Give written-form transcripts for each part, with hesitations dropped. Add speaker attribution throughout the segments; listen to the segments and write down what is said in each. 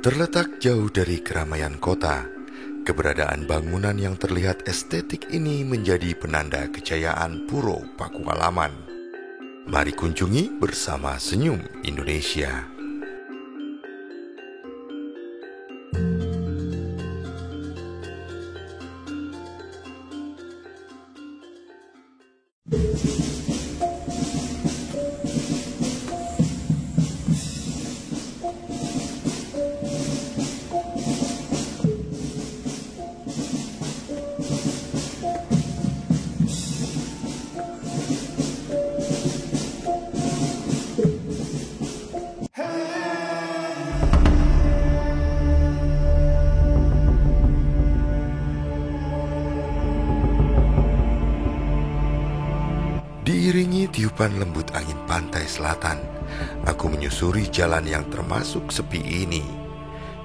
Speaker 1: Terletak jauh dari keramaian kota, keberadaan bangunan yang terlihat estetik ini menjadi penanda kejayaan Puro Pakualaman. Mari kunjungi bersama Senyum Indonesia. Diiringi tiupan lembut angin pantai selatan, aku menyusuri jalan yang termasuk sepi ini.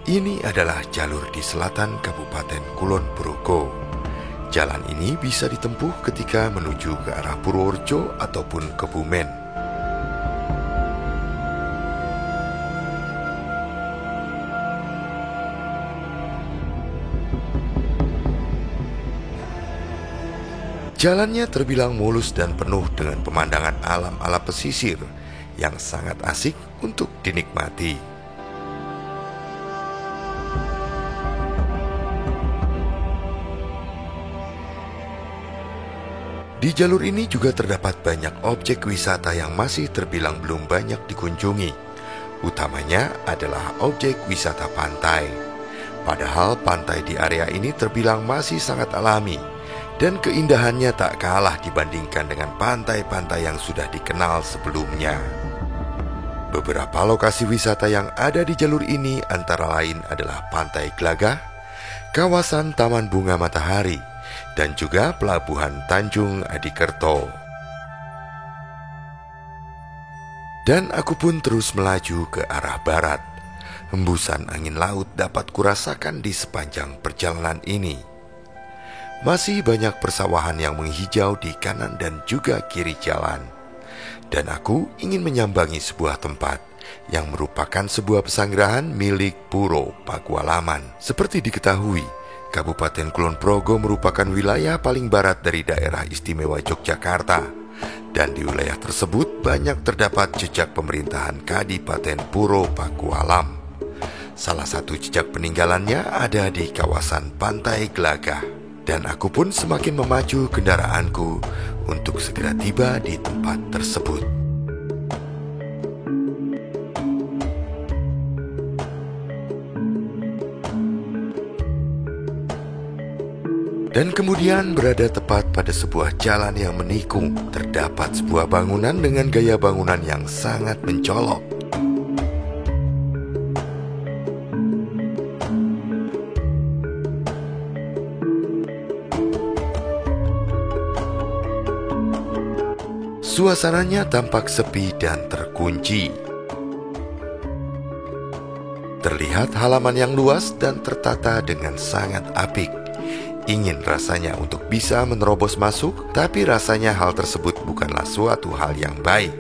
Speaker 1: Ini adalah jalur di selatan Kabupaten Kulon Progo. Jalan ini bisa ditempuh ketika menuju ke arah Purworejo ataupun Kebumen. Jalannya terbilang mulus dan penuh dengan pemandangan alam ala pesisir yang sangat asik untuk dinikmati. Di jalur ini juga terdapat banyak objek wisata yang masih terbilang belum banyak dikunjungi. Utamanya adalah objek wisata pantai. Padahal pantai di area ini terbilang masih sangat alami, dan keindahannya tak kalah dibandingkan dengan pantai-pantai yang sudah dikenal sebelumnya. Beberapa lokasi wisata yang ada di jalur ini antara lain adalah Pantai Glagah, kawasan Taman Bunga Matahari, dan juga Pelabuhan Tanjung Adikerto. Dan aku pun terus melaju ke arah barat. Hembusan angin laut dapat kurasakan di sepanjang perjalanan ini. Masih banyak persawahan yang menghijau di kanan dan juga kiri jalan. Dan aku ingin menyambangi sebuah tempat yang merupakan sebuah pesanggerahan milik Puro Pakualaman. Seperti diketahui, Kabupaten Kulon Progo merupakan wilayah paling barat dari daerah istimewa Yogyakarta. Dan di wilayah tersebut banyak terdapat jejak pemerintahan Kadipaten Puro Pakualam. Salah satu jejak peninggalannya ada di kawasan Pantai Glagah. Dan aku pun semakin memacu kendaraanku untuk segera tiba di tempat tersebut. Dan kemudian berada tepat pada sebuah jalan yang menikung, terdapat sebuah bangunan dengan gaya bangunan yang sangat mencolok. Suasananya tampak sepi dan terkunci. Terlihat halaman yang luas dan tertata dengan sangat apik. Ingin rasanya untuk bisa menerobos masuk, tapi rasanya hal tersebut bukanlah suatu hal yang baik.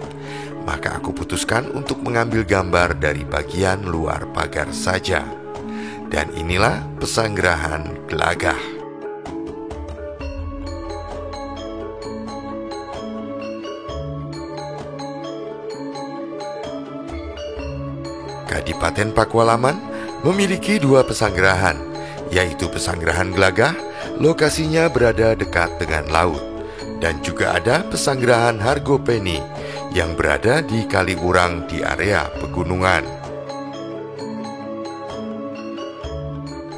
Speaker 1: Maka aku putuskan untuk mengambil gambar dari bagian luar pagar saja. Dan inilah Pesanggerahan Glagah. Kadipaten Pakualaman memiliki dua pesanggerahan, yaitu Pesanggerahan Glagah, lokasinya berada dekat dengan laut, dan juga ada Pesanggerahan Hargopeni yang berada di Kaliurang di area pegunungan.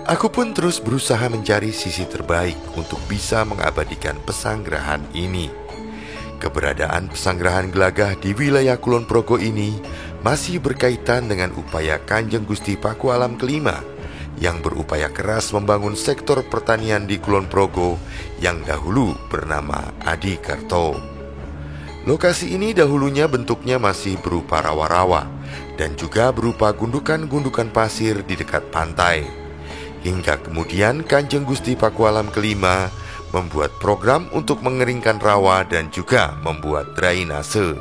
Speaker 1: Aku pun terus berusaha mencari sisi terbaik untuk bisa mengabadikan pesanggerahan ini. Keberadaan Pesanggerahan Glagah di wilayah Kulon Progo ini masih berkaitan dengan upaya Kanjeng Gusti Pakualam kelima yang berupaya keras membangun sektor pertanian di Kulon Progo yang dahulu bernama Adikerto. Lokasi ini dahulunya bentuknya masih berupa rawa-rawa dan juga berupa gundukan-gundukan pasir di dekat pantai. Hingga kemudian Kanjeng Gusti Pakualam kelima membuat program untuk mengeringkan rawa dan juga membuat drainase.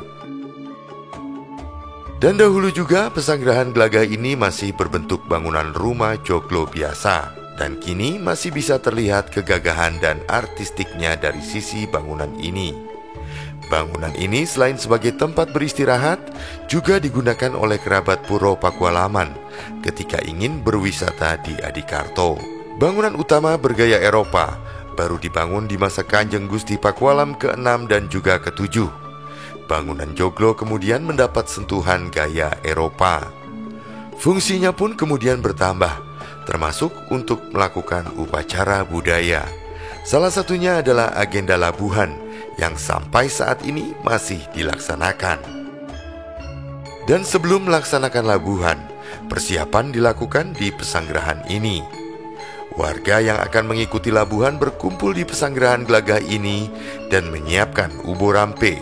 Speaker 1: Dan dahulu juga pesanggrahan Glagah ini masih berbentuk bangunan rumah joglo biasa. Dan kini masih bisa terlihat kegagahan dan artistiknya dari sisi bangunan ini. Bangunan ini selain sebagai tempat beristirahat, juga digunakan oleh kerabat Puro Pakualaman ketika ingin berwisata di Adikarto. Bangunan utama bergaya Eropa, baru dibangun di masa Kanjeng Gusti Pakualam ke-6 dan juga ke-7. Bangunan joglo kemudian mendapat sentuhan gaya Eropa. Fungsinya pun kemudian bertambah, termasuk untuk melakukan upacara budaya. Salah satunya adalah agenda labuhan yang sampai saat ini masih dilaksanakan. Dan sebelum melaksanakan labuhan, persiapan dilakukan di pesanggrahan ini. Warga yang akan mengikuti labuhan berkumpul di pesanggrahan Glagah ini dan menyiapkan ubo rampe.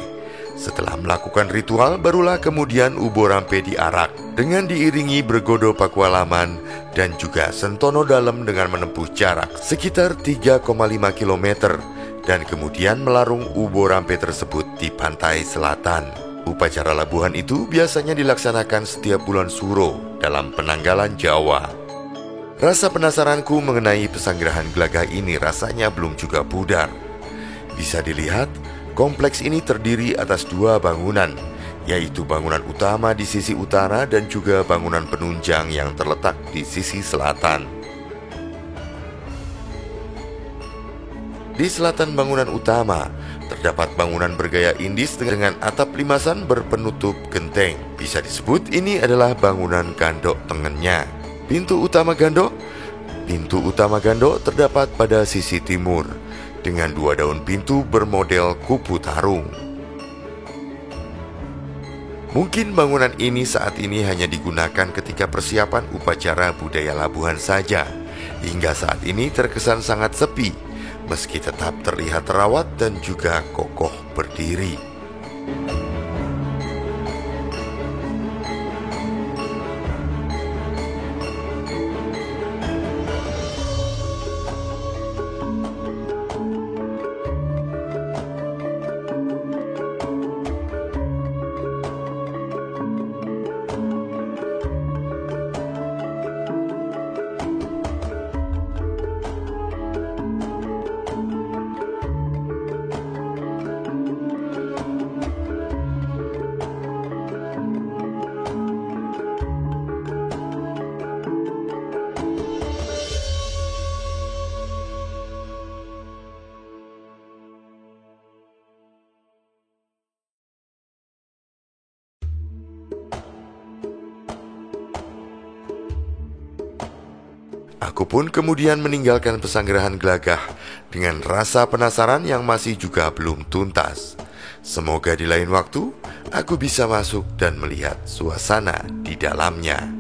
Speaker 1: Setelah melakukan ritual, barulah kemudian ubo rampe diarak dengan diiringi bergodo Pakualaman dan juga sentono dalam dengan menempuh jarak sekitar 3,5 km dan kemudian melarung ubo rampe tersebut di pantai selatan. Upacara labuhan itu biasanya dilaksanakan setiap bulan Suro dalam penanggalan Jawa. Rasa penasaranku mengenai pesanggrahan Glagah ini rasanya belum juga pudar. Bisa dilihat, kompleks ini terdiri atas dua bangunan, yaitu bangunan utama di sisi utara dan juga bangunan penunjang yang terletak di sisi selatan. Di selatan bangunan utama, terdapat bangunan bergaya Indis dengan atap limasan berpenutup genteng. Bisa disebut ini adalah bangunan gandok tengennya. Pintu utama gandok terdapat pada sisi timur, dengan dua daun pintu bermodel kupu tarung. Mungkin bangunan ini saat ini hanya digunakan ketika persiapan upacara budaya labuhan saja. Hingga saat ini terkesan sangat sepi, meski tetap terlihat terawat dan juga kokoh berdiri. Aku pun kemudian meninggalkan pesanggrahan Glagah dengan rasa penasaran yang masih juga belum tuntas. Semoga di lain waktu aku bisa masuk dan melihat suasana di dalamnya.